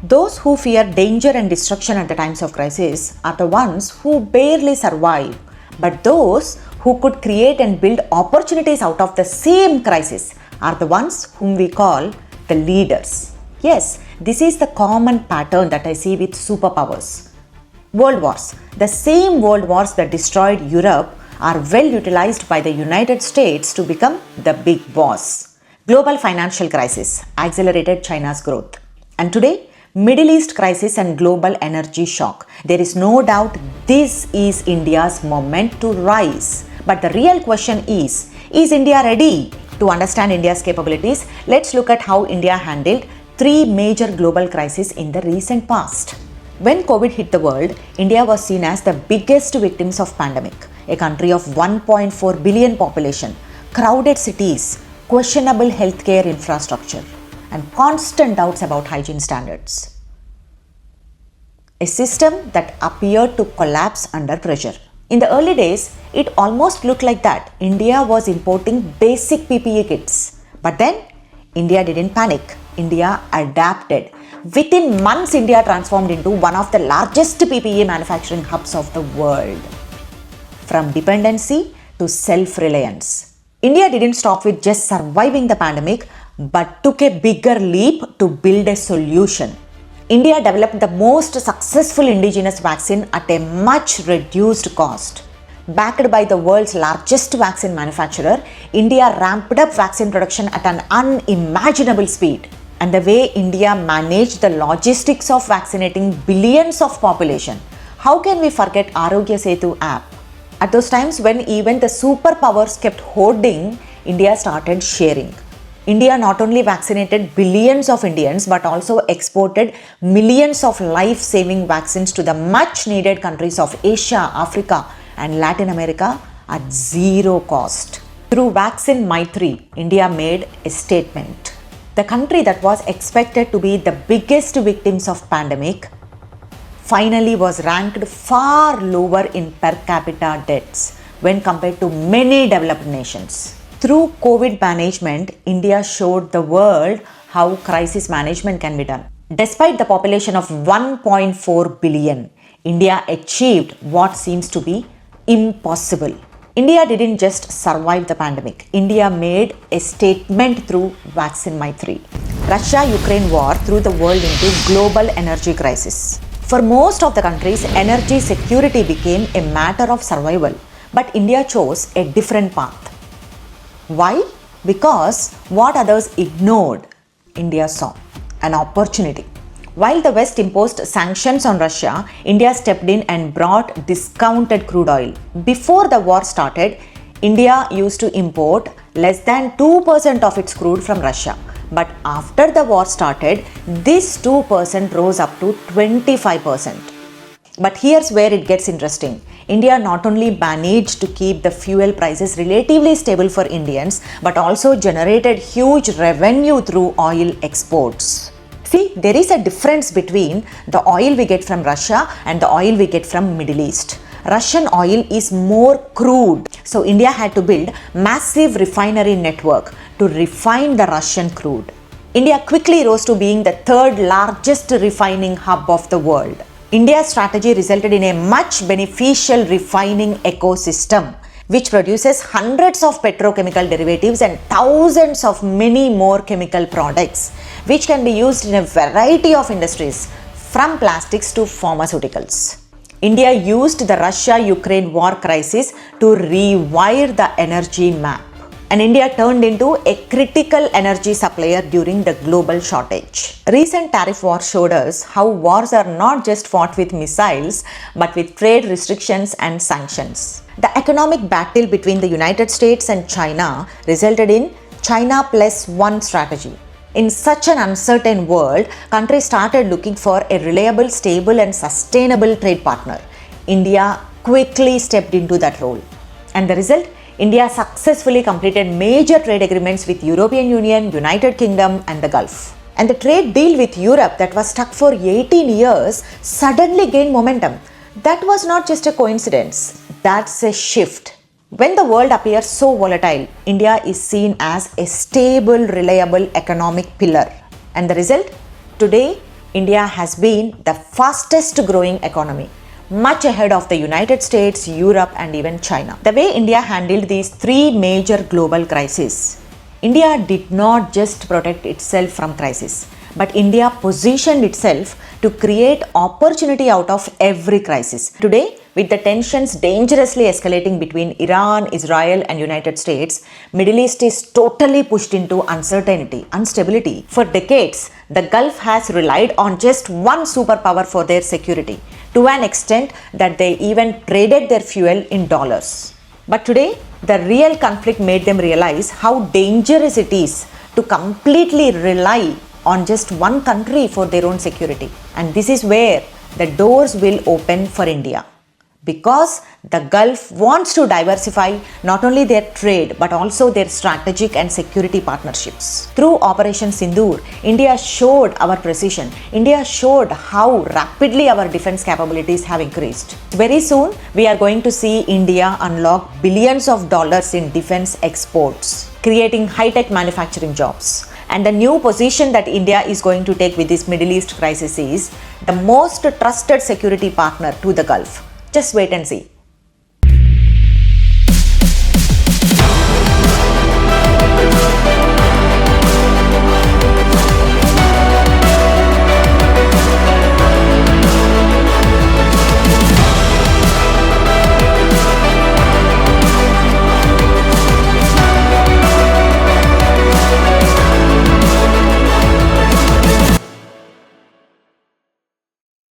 Those who fear danger and destruction at the times of crisis are the ones who barely survive, but those who could create and build opportunities out of the same crisis are the ones whom we call the leaders. Yes, this is the common pattern that I see with superpowers. World wars, the same world wars that destroyed Europe, are well utilized by the United States to become the big boss. Global financial crisis accelerated China's growth. And today, Middle East crisis and global energy shock. There is no doubt this is India's moment to rise. But the real question is India ready? To understand India's capabilities, let's look at how India handled three major global crises in the recent past. When COVID hit the world, India was seen as the biggest victims of pandemic. A country of 1.4 billion population, crowded cities, questionable healthcare infrastructure, and constant doubts about hygiene standards. A system that appeared to collapse under pressure. In the early days, it almost looked like that. India was importing basic PPE kits. But then, India didn't panic. India adapted. Within months, India transformed into one of the largest PPE manufacturing hubs of the world. From dependency to self-reliance. India didn't stop with just surviving the pandemic, but took a bigger leap to build a solution. India developed the most successful indigenous vaccine at a much reduced cost. Backed by the world's largest vaccine manufacturer, India ramped up vaccine production at an unimaginable speed. And the way India managed the logistics of vaccinating billions of population. How can we forget Arogya Setu app? At those times when even the superpowers kept hoarding, India started sharing. India not only vaccinated billions of Indians but also exported millions of life-saving vaccines to the much needed countries of Asia, Africa and Latin America at zero cost. Through Vaccine Maitri, India made a statement. The country that was expected to be the biggest victims of pandemic finally was ranked far lower in per capita deaths when compared to many developed nations. Through COVID management, India showed the world how crisis management can be done. Despite the population of 1.4 billion, India achieved what seems to be impossible. India didn't just survive the pandemic. India made a statement through Vaccine Maitri. Russia-Ukraine war threw the world into global energy crisis. For most of the countries, energy security became a matter of survival. But India chose a different path. Why? Because what others ignored, India saw an opportunity. While the West imposed sanctions on Russia, India stepped in and brought discounted crude oil. Before the war started, India used to import less than 2% of its crude from Russia. But after the war started, this 2% rose up to 25%. But here's where it gets interesting. India not only managed to keep the fuel prices relatively stable for Indians, but also generated huge revenue through oil exports. See, there is a difference between the oil we get from Russia and the oil we get from Middle East. Russian oil is more crude. So India had to build massive refinery network to refine the Russian crude. India quickly rose to being the third largest refining hub of the world. India's strategy resulted in a much beneficial refining ecosystem, which produces hundreds of petrochemical derivatives and thousands of many more chemical products, which can be used in a variety of industries, from plastics to pharmaceuticals. India used the Russia-Ukraine war crisis to rewire the energy map. And India turned into a critical energy supplier during the global shortage. Recent tariff wars showed us how wars are not just fought with missiles, but with trade restrictions and sanctions. The economic battle between the United States and China resulted in China plus one strategy. In such an uncertain world, countries started looking for a reliable, stable and sustainable trade partner. India quickly stepped into that role. And the result? India successfully completed major trade agreements with European Union, United Kingdom and the Gulf. And the trade deal with Europe that was stuck for 18 years suddenly gained momentum. That was not just a coincidence, that's a shift. When the world appears so volatile, India is seen as a stable, reliable economic pillar. And the result? Today, India has been the fastest growing economy, much ahead of the United States, Europe, and even China. The way India handled these three major global crises, India did not just protect itself from crisis, but India positioned itself to create opportunity out of every crisis. Today, with the tensions dangerously escalating between Iran, Israel, and United States, Middle East is totally pushed into uncertainty, instability. For decades, the Gulf has relied on just one superpower for their security, to an extent that they even traded their fuel in dollars. But today, the real conflict made them realize how dangerous it is to completely rely on just one country for their own security. And this is where the doors will open for India. Because the Gulf wants to diversify not only their trade but also their strategic and security partnerships. Through Operation Sindoor, India showed our precision. India showed how rapidly our defense capabilities have increased. Very soon, we are going to see India unlock billions of dollars in defense exports, creating high-tech manufacturing jobs. And the new position that India is going to take with this Middle East crisis is the most trusted security partner to the Gulf. Just wait and see.